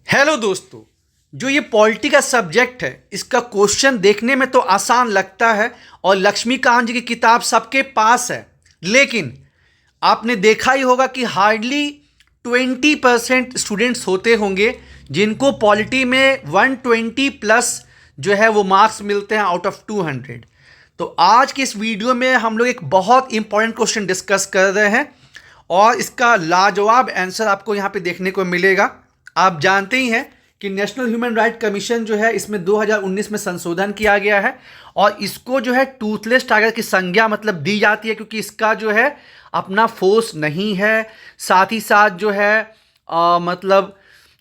Hello दोस्तों। जो ये पॉलिटी का सब्जेक्ट है इसका क्वेश्चन देखने में तो आसान लगता है और लक्ष्मीकांत जी की किताब सबके पास है, लेकिन आपने देखा ही होगा कि हार्डली 20% स्टूडेंट्स होते होंगे जिनको पॉलिटी में 120 प्लस जो है वो मार्क्स मिलते हैं आउट ऑफ 200। तो आज के इस वीडियो में हम लोग एक बहुत इंपॉर्टेंट क्वेश्चन डिस्कस कर रहे हैं और इसका लाजवाब आंसर आपको यहाँ पे देखने को मिलेगा। आप जानते ही हैं कि नेशनल ह्यूमन राइट कमीशन जो है इसमें 2019 में संशोधन किया गया है और इसको जो है टूथलेस टाइगर की संज्ञा मतलब दी जाती है, क्योंकि इसका जो है अपना फोर्स नहीं है, साथ ही साथ जो है मतलब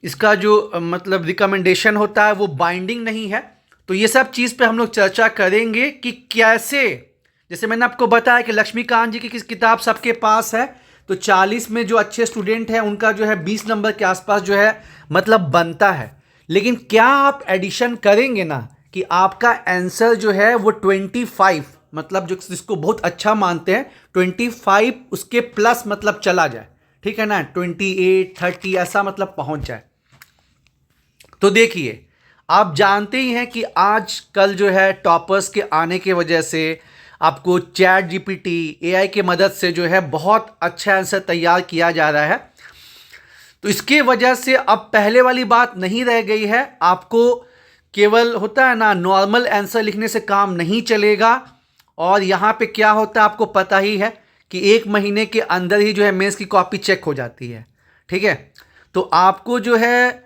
इसका जो मतलब रिकमेंडेशन होता है वो बाइंडिंग नहीं है। तो ये सब चीज़ पे हम लोग चर्चा करेंगे कि कैसे, जैसे मैंने आपको बताया कि लक्ष्मीकांत जी की किताब सबके पास है, तो 40 में जो अच्छे स्टूडेंट हैं उनका जो है 20 नंबर के आसपास जो है मतलब बनता है। लेकिन क्या आप एडिशन करेंगे ना कि आपका आंसर जो है वो 25 मतलब जो जिसको बहुत अच्छा मानते हैं 25 उसके प्लस मतलब चला जाए, ठीक है ना, 28 30 ऐसा मतलब पहुंच जाए। तो देखिए, आप जानते ही हैं कि आज कल जो है टॉपर्स के आने की वजह से आपको चैट जीपीटी एआई के मदद से जो है बहुत अच्छा आंसर तैयार किया जा रहा है। तो इसके वजह से अब पहले वाली बात नहीं रह गई है, आपको केवल होता है ना नॉर्मल आंसर लिखने से काम नहीं चलेगा। और यहाँ पे क्या होता है आपको पता ही है कि 1 महीने के अंदर ही जो है मेंस की कॉपी चेक हो जाती है, ठीक है। तो आपको जो है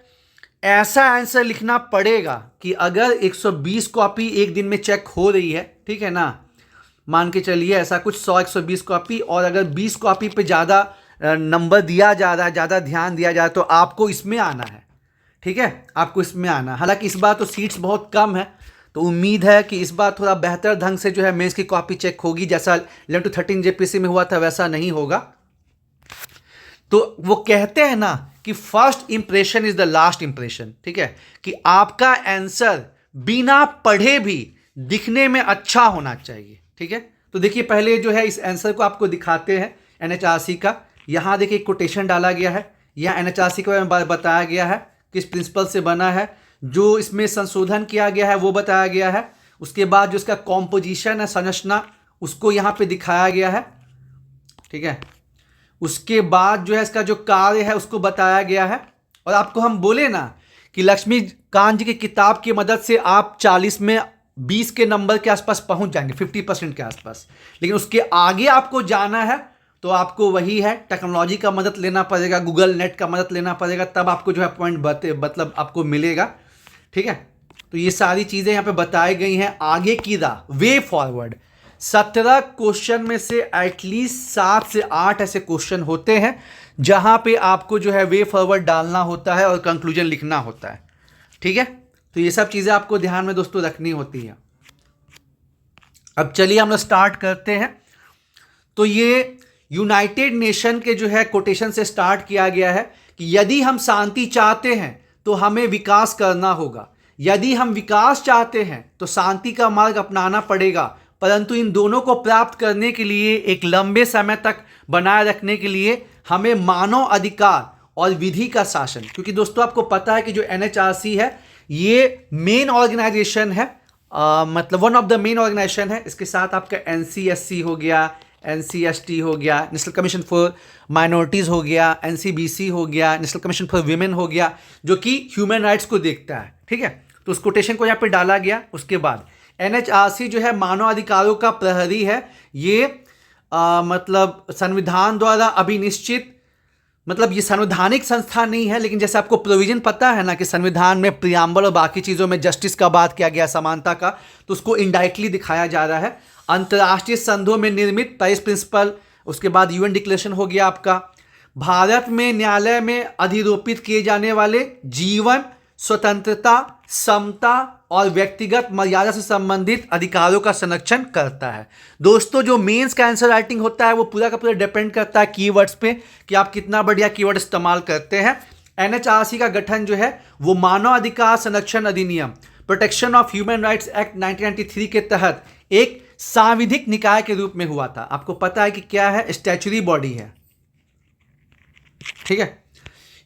ऐसा आंसर लिखना पड़ेगा कि अगर 120 कॉपी एक दिन में चेक हो रही है, ठीक है ना, मान के चलिए ऐसा कुछ 100-120 कॉपी, और अगर 20 कॉपी पे ज़्यादा नंबर दिया जा रहा है, ज़्यादा ध्यान दिया जा रहा है, तो आपको इसमें आना है, ठीक है, आपको इसमें आना है। हालांकि इस बार तो सीट्स बहुत कम है, तो उम्मीद है कि इस बार थोड़ा बेहतर ढंग से जो है मेंस की कॉपी चेक होगी, जैसा 11 to 13 जेपीसी में हुआ था वैसा नहीं होगा। तो वो कहते हैं ना कि first impression is the last impression, ठीक है, कि आपका आंसर बिना पढ़े भी दिखने में अच्छा होना चाहिए, ठीक है। तो देखिए, पहले जो है इस आंसर को आपको दिखाते हैं एनएचआरसी का। यहाँ देखिए कोटेशन डाला गया है, यहाँ एनएचआरसी के बारे में बताया गया है, किस प्रिंसिपल से बना है, जो इसमें संशोधन किया गया है वो बताया गया है। उसके बाद जो इसका कॉम्पोजिशन है, संरचना, उसको यहाँ पे दिखाया गया है, ठीक है। उसके बाद जो है इसका जो कार्य है उसको बताया गया है। और आपको हम बोले ना कि लक्ष्मीकांत जी की किताब की मदद से आप 40 में 20 के नंबर के आसपास पहुंच जाएंगे, 50% के आसपास। लेकिन उसके आगे आपको जाना है तो आपको वही है, टेक्नोलॉजी का मदद लेना पड़ेगा, गूगल नेट का मदद लेना पड़ेगा, तब आपको जो है पॉइंट मतलब आपको मिलेगा, ठीक है। तो ये सारी चीज़ें यहाँ पे बताई गई हैं। आगे की वे फॉरवर्ड 17 क्वेश्चन में से एटलीस्ट 7 से 8 ऐसे क्वेश्चन होते हैं जहां पे आपको जो है वे फॉरवर्ड डालना होता है और कंक्लूजन लिखना होता है, ठीक है। तो ये सब चीज़ें आपको ध्यान में दोस्तों रखनी होती हैं। अब चलिए हम लोग स्टार्ट करते हैं। तो ये यूनाइटेड नेशन के जो है कोटेशन से स्टार्ट किया गया है कि यदि हम शांति चाहते हैं तो हमें विकास करना होगा, यदि हम विकास चाहते हैं तो शांति का मार्ग अपनाना पड़ेगा, परंतु इन दोनों को प्राप्त करने के लिए एक लंबे समय तक बनाए रखने के लिए हमें मानव अधिकार और विधि का शासन, क्योंकि दोस्तों आपको पता है कि जो एनएचआरसी है ये मेन ऑर्गेनाइजेशन है, मतलब one of the main organisation है। इसके साथ आपका एनसीएससी हो गया, एनसीएसटी हो गया, नेशनल कमीशन फॉर माइनॉरिटीज़ हो गया, एनसीबीसी हो गया, नेशनल कमीशन फॉर वीमेन हो गया, जो कि ह्यूमन राइट्स को देखता है, ठीक है। तो उस कोटेशन को यहाँ पे डाला गया। उसके बाद एनएचआरसी जो है मानवाधिकारों का प्रहरी है। ये मतलब संविधान द्वारा अभिनिश्चित, मतलब ये संवैधानिक संस्था नहीं है, लेकिन जैसे आपको प्रोविजन पता है ना कि संविधान में प्रियम्बल और बाकी चीज़ों में जस्टिस का बात किया गया, समानता का, तो उसको इनडायरेक्टली दिखाया जा रहा है। अंतर्राष्ट्रीय संधों में निर्मित पेरिस प्रिंसिपल, उसके बाद यूएन डिक्लेरेशन हो गया आपका। भारत में न्यायालय में अधिरोपित किए जाने वाले जीवन, स्वतंत्रता, समता और व्यक्तिगत मर्यादा से संबंधित अधिकारों का संरक्षण करता है। दोस्तों, जो मेंस का आंसर राइटिंग होता है वो पूरा का पूरा डिपेंड करता है कीवर्ड्स पे कि आप कितना बढ़िया कीवर्ड इस्तेमाल करते हैं। एनएचआरसी का गठन जो है वो मानव अधिकार संरक्षण अधिनियम, protection of human rights act 1993 के तहत एक सांविधिक निकाय के रूप में हुआ था। आपको पता है कि क्या है, स्टैच्यूटरी बॉडी है, ठीक है।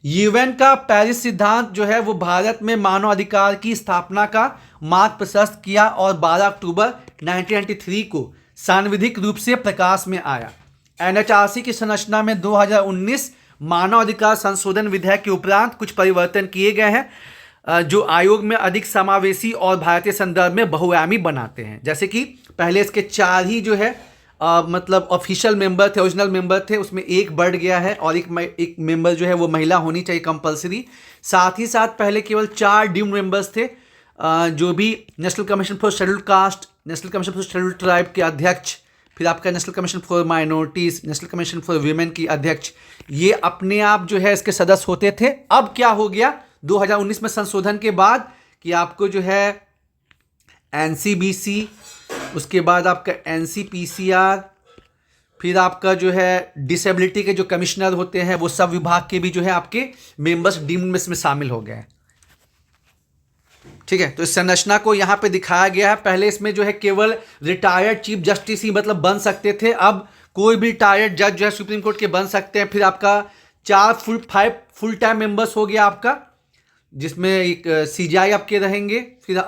यूएन का पेरिस सिद्धांत जो है वो भारत में मानवाधिकार की स्थापना का मार्ग प्रशस्त किया और 12 अक्टूबर 1993 को सांविधिक रूप से प्रकाश में आया। एनएचआरसी की संरचना में 2019 मानवाधिकार संशोधन विधेयक के उपरांत कुछ परिवर्तन किए गए हैं जो आयोग में अधिक समावेशी और भारतीय संदर्भ में बहुआयामी बनाते हैं। जैसे कि पहले इसके 4 ही जो है मतलब ऑफिशियल मेंबर थे, ओरिजिनल मेंबर थे, उसमें एक बढ़ गया है और एक मेंबर जो है वो महिला होनी चाहिए कंपलसरी। साथ ही साथ पहले केवल 4 डीम्ड मेंबर्स थे जो भी national commission for scheduled caste, national commission for scheduled tribe के अध्यक्ष, फिर आपका national commission for minorities, national commission for women की अध्यक्ष, ये अपने आप जो है इसके सदस्य होते थे। अब क्या हो गया 2019 में संशोधन के बाद कि आपको जो है एनसीबीसी, उसके बाद आपका एनसीपीसीआर, फिर आपका जो है डिसेबिलिटी के जो कमिश्नर होते हैं वो सब विभाग के भी जो है आपके मेंबर्स डीम्ड में इसमें शामिल हो गए हैं। ठीक है, तो इस संरचना को यहाँ पे दिखाया गया है। पहले इसमें जो है केवल रिटायर्ड चीफ जस्टिस ही मतलब बन सकते थे, अब कोई भी रिटायर्ड जज जो है सुप्रीम कोर्ट के बन सकते हैं। फिर आपका 5 फुल टाइम मेंबर्स हो गया आपका, जिसमें एक सीजीआई आपके रहेंगे, फिर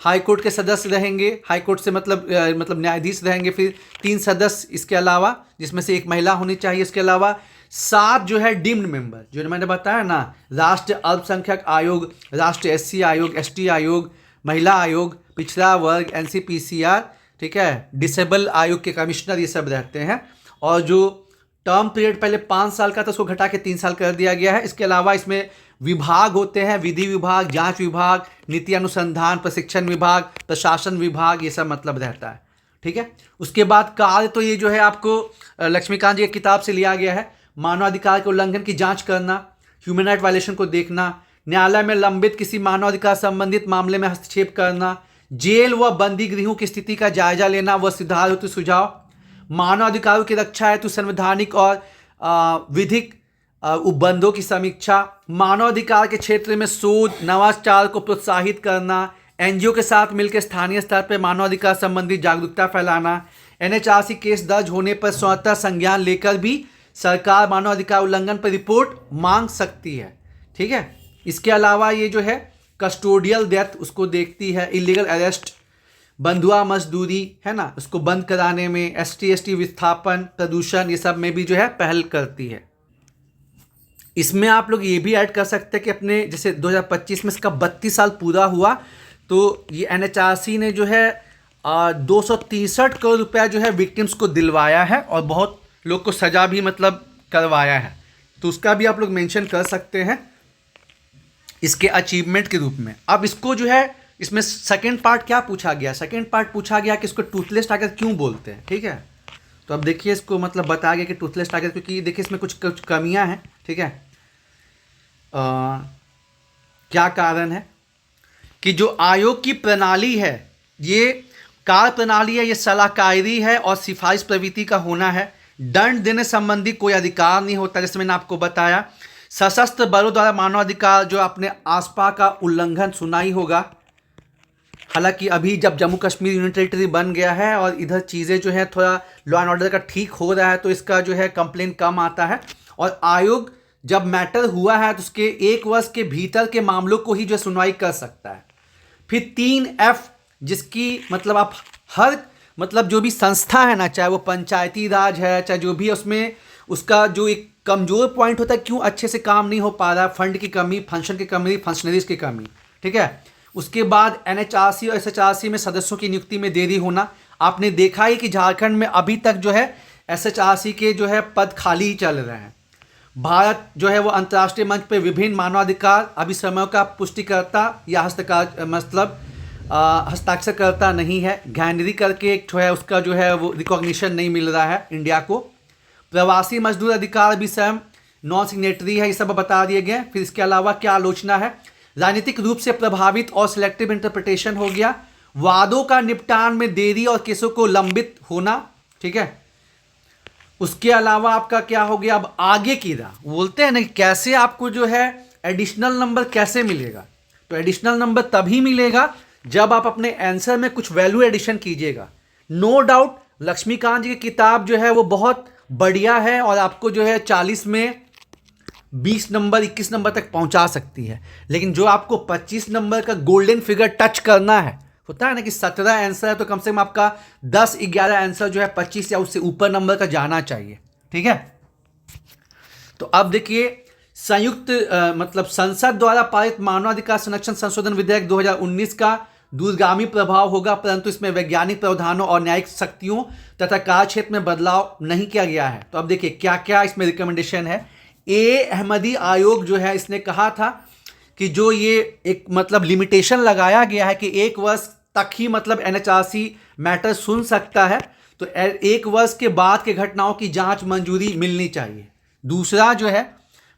हाई कोर्ट के सदस्य रहेंगे, हाई कोर्ट से मतलब न्यायाधीश रहेंगे, फिर 3 सदस्य इसके अलावा, जिसमें से एक महिला होनी चाहिए। इसके अलावा 7 जो है डीम्ड मेंबर, जो मैंने बताया ना, राष्ट्रीय अल्पसंख्यक आयोग, राष्ट्रीय एससी आयोग, एसटी आयोग, महिला आयोग, पिछड़ा वर्ग, एनसीपीसीआर, ठीक है, डिसेबल आयोग के कमिश्नर, ये सब रहते हैं। और जो टर्म पीरियड पहले 5 साल का था उसको घटा के 3 साल कर दिया गया है। इसके अलावा इसमें विभाग होते हैं, विधि विभाग, जांच विभाग, नीति अनुसंधान, प्रशिक्षण विभाग, प्रशासन विभाग, ये सब मतलब रहता है। ठीक है, उसके बाद कार्य तो ये जो है आपको लक्ष्मीकांत जी की किताब से लिया गया है। मानवाधिकार के उल्लंघन की जांच करना, ह्यूमन राइट वायलेशन को देखना, न्यायालय में लंबित किसी मानवाधिकार संबंधित मामले में हस्तक्षेप करना, जेल व बंदी गृहों की स्थिति का जायजा लेना व सुधार हेतु सुझाव, मानवाधिकारों की रक्षा हेतु संवैधानिक और विधिक उपबंधों की समीक्षा, मानवाधिकार के क्षेत्र में शोध नवाचार को प्रोत्साहित करना, एनजीओ के साथ मिलकर स्थानीय स्तर पर मानवाधिकार संबंधी जागरूकता फैलाना, एनएचआरसी केस दर्ज होने पर स्वतः संज्ञान लेकर भी सरकार मानवाधिकार उल्लंघन पर रिपोर्ट मांग सकती है। ठीक है, इसके अलावा ये जो है कस्टोडियल डेथ उसको देखती है, इलीगल अरेस्ट, बंधुआ मजदूरी है ना, उसको बंद कराने में, एसटी विस्थापन, प्रदूषण, ये सब में भी जो है पहल करती है। इसमें आप लोग ये भी ऐड कर सकते हैं कि अपने जैसे 2025 में इसका 32 साल पूरा हुआ तो ये एनएचआरसी ने जो है 263 करोड़ रुपया जो है विक्टिम्स को दिलवाया है और बहुत लोग को सजा भी मतलब करवाया है, तो उसका भी आप लोग मेंशन कर सकते हैं इसके अचीवमेंट के रूप में। अब इसको जो है इसमें सेकेंड पार्ट क्या पूछा गया, सेकेंड पार्ट पूछा गया कि इसको टूथलेस टाइगर क्यों बोलते हैं। ठीक है, तो अब देखिए इसको मतलब बताया गया कि टूथलेस टाइगर क्योंकि देखिए इसमें कुछ कमियां हैं। ठीक है, क्या कारण है कि जो आयोग की प्रणाली है, ये कार्य प्रणाली है, ये सलाहकारी है और सिफारिश प्रवृत्ति का होना है। दंड देने संबंधी कोई अधिकार नहीं होता, जैसे मैंने आपको बताया। सशस्त्र बलों द्वारा मानवाधिकार जो अपने आसपास का उल्लंघन सुना ही होगा। हालांकि अभी जब जम्मू कश्मीर यूनियन टेरिटरी बन गया है और इधर चीज़ें जो है थोड़ा लॉ एंड ऑर्डर का ठीक हो रहा है तो इसका जो है कंप्लेन कम आता है। और आयोग जब मैटर हुआ है तो उसके 1 वर्ष के भीतर के मामलों को ही जो सुनवाई कर सकता है। फिर 3F जिसकी मतलब आप हर मतलब जो भी संस्था है ना, चाहे वो पंचायती राज है, चाहे जो भी है, उसमें उसका जो एक कमज़ोर पॉइंट होता है क्यों अच्छे से काम नहीं हो पा रहा, फंड की कमी, फंक्शन की कमी, फंक्शनरीज की कमी। ठीक है, उसके बाद एनएचआरसी और एसएचआरसी में सदस्यों की नियुक्ति में देरी होना। आपने देखा ही कि झारखंड में अभी तक जो है एसएचआरसी के जो है पद खाली ही चल रहे हैं। भारत जो है वो अंतर्राष्ट्रीय मंच पर विभिन्न मानवाधिकार अभिसमयों का पुष्टिकर्ता या हस्ताक्षरकर्ता नहीं है। घैंडरी करके एक जो है उसका जो है वो रिकॉग्निशन नहीं मिल रहा है इंडिया को। प्रवासी मजदूर अधिकार भी स्वयं नॉन सिग्नेटरी है, ये सब बता दिए गए। फिर इसके अलावा क्या आलोचना है, राजनीतिक रूप से प्रभावित और सिलेक्टिव इंटरप्रिटेशन हो गया, वादों का निपटान में देरी और केसों को लंबित होना। ठीक है, उसके अलावा आपका क्या हो गया, अब आगे की राह बोलते हैं ना, कैसे आपको जो है एडिशनल नंबर कैसे मिलेगा। तो एडिशनल नंबर तभी मिलेगा जब आप अपने आंसर में कुछ वैल्यू एडिशन कीजिएगा। नो डाउट लक्ष्मीकांत जी की किताब जो है वो बहुत बढ़िया है और आपको जो है 40 में 20 नंबर 21 नंबर तक पहुंचा सकती है। लेकिन जो आपको 25 नंबर का गोल्डन फिगर टच करना है, होता है ना कि 17 आंसर है तो कम से कम आपका 10-11 आंसर जो है 25 या उससे ऊपर नंबर का जाना चाहिए। ठीक है, तो अब देखिए संयुक्त मतलब संसद द्वारा पारित मानवाधिकार संरक्षण संशोधन विधेयक 2019 का दूरगामी प्रभाव होगा, परंतु इसमें वैज्ञानिक प्रावधानों और न्यायिक शक्तियों तथा कार्यक्षेत्र में बदलाव नहीं किया गया है। तो अब देखिए क्या क्या इसमें रिकमेंडेशन है। अहमदी आयोग जो है इसने कहा था कि जो ये एक मतलब लिमिटेशन लगाया गया है कि 1 वर्ष तक ही मतलब NHRC मैटर सुन सकता है, तो 1 वर्ष के बाद के घटनाओं की जांच मंजूरी मिलनी चाहिए। दूसरा जो है,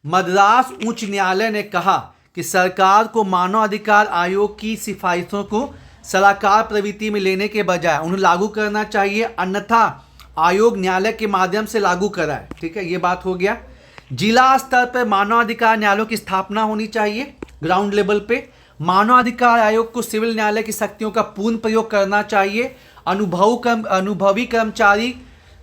मद्रास उच्च न्यायालय ने कहा कि सरकार को मानवाधिकार आयोग की सिफारिशों को सलाहकार प्रवृत्ति में लेने के बजाय उन्हें लागू करना चाहिए, अन्यथा आयोग न्यायालय के माध्यम से लागू कराए। ठीक है, ये बात हो गया। जिला स्तर पर मानवाधिकार न्यायालयों की स्थापना होनी चाहिए ग्राउंड लेवल पे। मानवाधिकार आयोग को सिविल न्यायालय की शक्तियों का पूर्ण प्रयोग करना चाहिए। अनुभवी कर्मचारी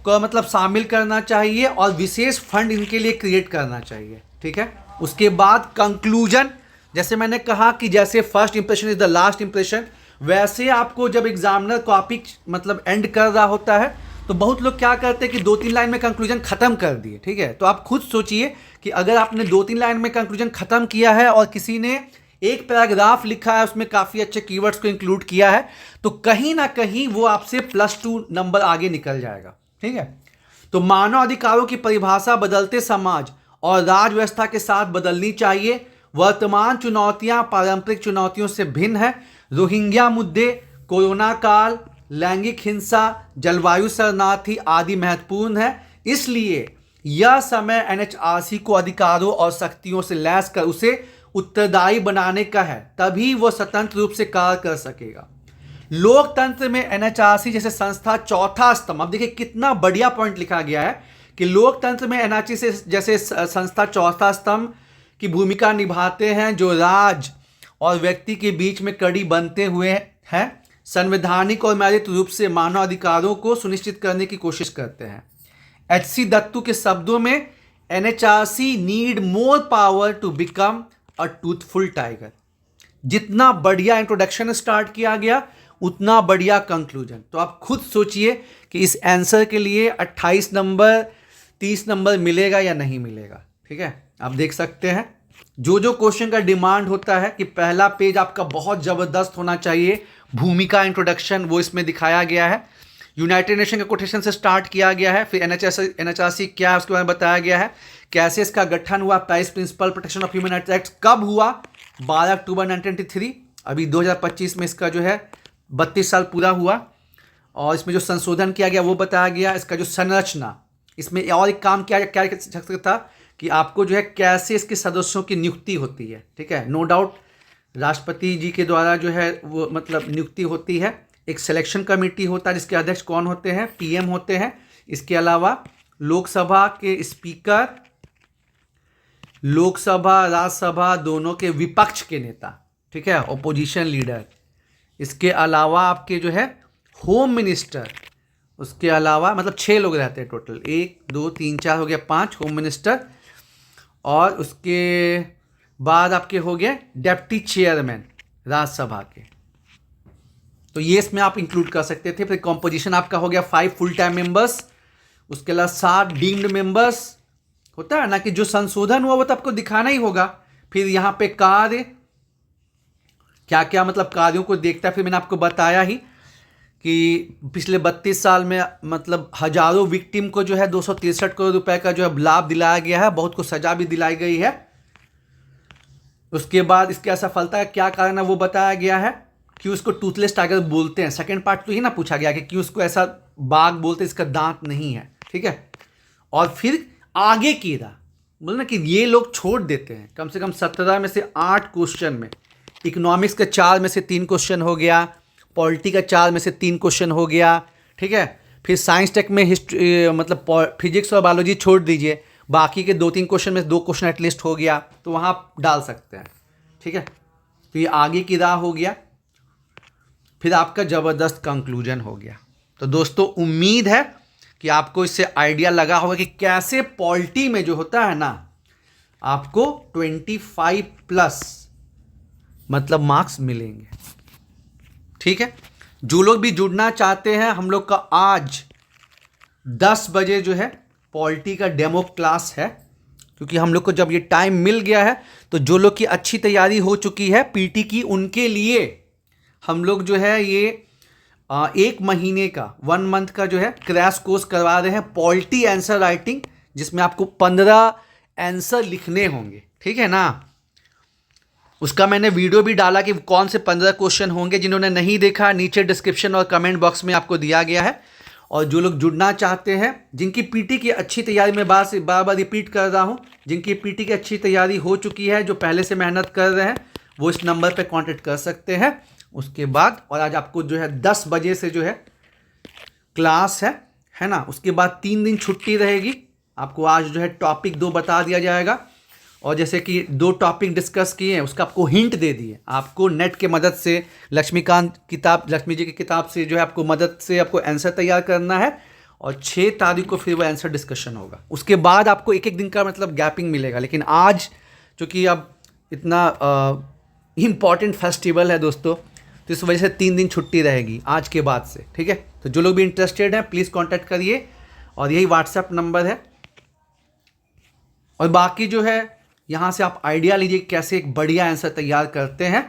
को मतलब शामिल करना चाहिए और विशेष फंड इनके लिए क्रिएट करना चाहिए। ठीक है, उसके बाद कंक्लूजन, जैसे मैंने कहा कि जैसे first impression is the last impression, वैसे आपको जब एग्जामिनर कॉपी मतलब एंड कर रहा होता है तो बहुत लोग क्या करते हैं कि 2-3 लाइन में कंक्लूजन खत्म कर दिए। ठीक है, तो आप खुद सोचिए कि अगर आपने 2-3 लाइन में कंक्लूजन खत्म किया है और किसी ने एक पैराग्राफ लिखा है, उसमें काफ़ी अच्छे कीवर्ड्स को इंक्लूड किया है, तो कहीं ना कहीं वो आपसे +2 नंबर आगे निकल जाएगा। ठीक है, तो मानव अधिकारों की परिभाषा बदलते समाज और राज व्यवस्था के साथ बदलनी चाहिए। वर्तमान चुनौतियां पारंपरिक चुनौतियों से भिन्न है। रोहिंग्या मुद्दे, कोरोना काल, लैंगिक हिंसा, जलवायु शरणार्थी आदि महत्वपूर्ण है। इसलिए यह समय NHRC को अधिकारों और शक्तियों से लैस कर उसे उत्तरदायी बनाने का है, तभी वह स्वतंत्र रूप से कार्य कर सकेगा। लोकतंत्र में NHRC जैसे संस्था चौथा स्तंभ, अब देखिए कितना बढ़िया पॉइंट लिखा गया है कि लोकतंत्र में NHRC जैसे संस्था चौथा स्तंभ की भूमिका निभाते हैं, जो राज और व्यक्ति के बीच में कड़ी बनते हुए हैं, संवैधानिक और मौलिक रूप से मानव अधिकारों को सुनिश्चित करने की कोशिश करते हैं। HC दत्तू के शब्दों में, NHRC need more power to become a truthful tiger. जितना बढ़िया इंट्रोडक्शन स्टार्ट किया गया उतना बढ़िया कंक्लूजन। तो आप खुद सोचिए कि इस आंसर के लिए 28 नंबर 30 नंबर मिलेगा या नहीं मिलेगा। ठीक है, आप देख सकते हैं जो जो क्वेश्चन का डिमांड होता है कि पहला पेज आपका बहुत ज़बरदस्त होना चाहिए, भूमिका इंट्रोडक्शन वो इसमें दिखाया गया है। यूनाइटेड नेशन के कोटेशन से स्टार्ट किया गया है, फिर NHRC क्या है उसके बारे में बताया गया है, कैसे इसका गठन हुआ, Paris principle protection of human rights act कब हुआ, 12 अक्टूबर 1993, अभी 2025 में इसका जो है 32 साल पूरा हुआ, और इसमें जो संशोधन किया गया वो बताया गया। इसका जो संरचना, इसमें और एक काम क्या क्या कर सकता था कि आपको जो है कैसे इसके सदस्यों की नियुक्ति होती है। ठीक है, नो डाउट राष्ट्रपति जी के द्वारा जो है वो मतलब नियुक्ति होती है। एक सिलेक्शन कमेटी होता है जिसके अध्यक्ष कौन होते हैं, PM होते हैं। इसके अलावा लोकसभा के स्पीकर, लोकसभा राज्यसभा दोनों के विपक्ष के नेता, ठीक है, ओपोजिशन लीडर। इसके अलावा आपके जो है होम मिनिस्टर, उसके अलावा मतलब 6 लोग रहते हैं टोटल, 1 2 3 4 हो गया 5 होम मिनिस्टर, और उसके बाद आपके हो गए डेप्टी चेयरमैन राज्यसभा के। तो ये इसमें आप इंक्लूड कर सकते थे। फिर कॉम्पोजिशन आपका हो गया 5 फुल टाइम मेंबर्स, उसके अलावा 7 डीम्ड मेंबर्स, होता है ना कि जो संशोधन हुआ वो तो आपको दिखाना ही होगा। फिर यहाँ पे कार्य, क्या क्या मतलब कार्यों को देखता है। फिर मैंने आपको बताया ही कि पिछले 32 साल में मतलब हजारों विक्टिम को जो है 263 करोड़ रुपए का जो है लाभ दिलाया गया है, बहुत को सजा भी दिलाई गई है। उसके बाद इसके असफलता का क्या कारण है वो बताया गया है, क्यों इसको टूथलेस टाइगर बोलते हैं। सेकंड पार्ट तो ही ना पूछा गया कि क्यों इसको ऐसा बाघ बोलते हैं, इसका दांत नहीं है। ठीक है, और फिर आगे की राह बोलना कि ये लोग छोड़ देते हैं। कम से कम 17 में से 8 क्वेश्चन में, इकोनॉमिक्स का 4 में से 3 क्वेश्चन हो गया, पॉलिटी का 4 में से 3 क्वेश्चन हो गया। ठीक है, फिर साइंस टेक में हिस्ट्री मतलब फिजिक्स और बायोलॉजी छोड़ दीजिए, बाकी के 2-3 क्वेश्चन में 2 क्वेश्चन एटलीस्ट हो गया, तो वहाँ आप डाल सकते हैं। ठीक है, तो ये आगे की राह हो गया, फिर आपका ज़बरदस्त कंक्लूजन हो गया। तो दोस्तों उम्मीद है कि आपको इससे आइडिया लगा होगा कि कैसे पॉलिटी में जो होता है ना, आपको 25+ मतलब मार्क्स मिलेंगे। ठीक है, जो लोग भी जुड़ना चाहते हैं, हम लोग का आज 10 बजे जो है पॉलिटी का डेमो क्लास है, क्योंकि हम लोग को जब ये टाइम मिल गया है तो जो लोग की अच्छी तैयारी हो चुकी है पीटी की, उनके लिए हम लोग जो है ये 1 महीने का 1 मंथ का जो है क्रैश कोर्स करवा रहे हैं पॉलिटी आंसर राइटिंग, जिसमें आपको 15 आंसर लिखने होंगे। ठीक है ना, उसका मैंने वीडियो भी डाला कि कौन से 15 क्वेश्चन होंगे। जिन्होंने नहीं देखा, नीचे डिस्क्रिप्शन और कमेंट बॉक्स में आपको दिया गया है। और जो लोग जुड़ना चाहते हैं, जिनकी पीटी की अच्छी तैयारी, मैं बार बार रिपीट कर रहा हूं, जिनकी पीटी की अच्छी तैयारी हो चुकी है, जो पहले से मेहनत कर रहे हैं, वो इस नंबर पे कांटेक्ट कर सकते हैं। उसके बाद और आज आपको जो है 10 बजे से जो है क्लास है ना। उसके बाद 3 दिन छुट्टी रहेगी। आपको आज जो है टॉपिक 2 बता दिया जाएगा, और जैसे कि 2 टॉपिक डिस्कस किए हैं, उसका आपको हिंट दे दिए। आपको नेट के मदद से लक्ष्मी जी की किताब से जो है आपको मदद से आपको आंसर तैयार करना है, और 6 तारीख को फिर वो आंसर डिस्कशन होगा। उसके बाद आपको एक दिन का मतलब गैपिंग मिलेगा। लेकिन आज चूँकि अब इतना इम्पॉर्टेंट फेस्टिवल है दोस्तों, तो इस वजह से 3 दिन छुट्टी रहेगी आज के बाद से। ठीक है, तो जो लोग भी इंटरेस्टेड हैं प्लीज़ कांटेक्ट करिए, और यही व्हाट्सएप नंबर है। और बाकी जो है यहाँ से आप आइडिया लीजिए कैसे एक बढ़िया आंसर तैयार करते हैं।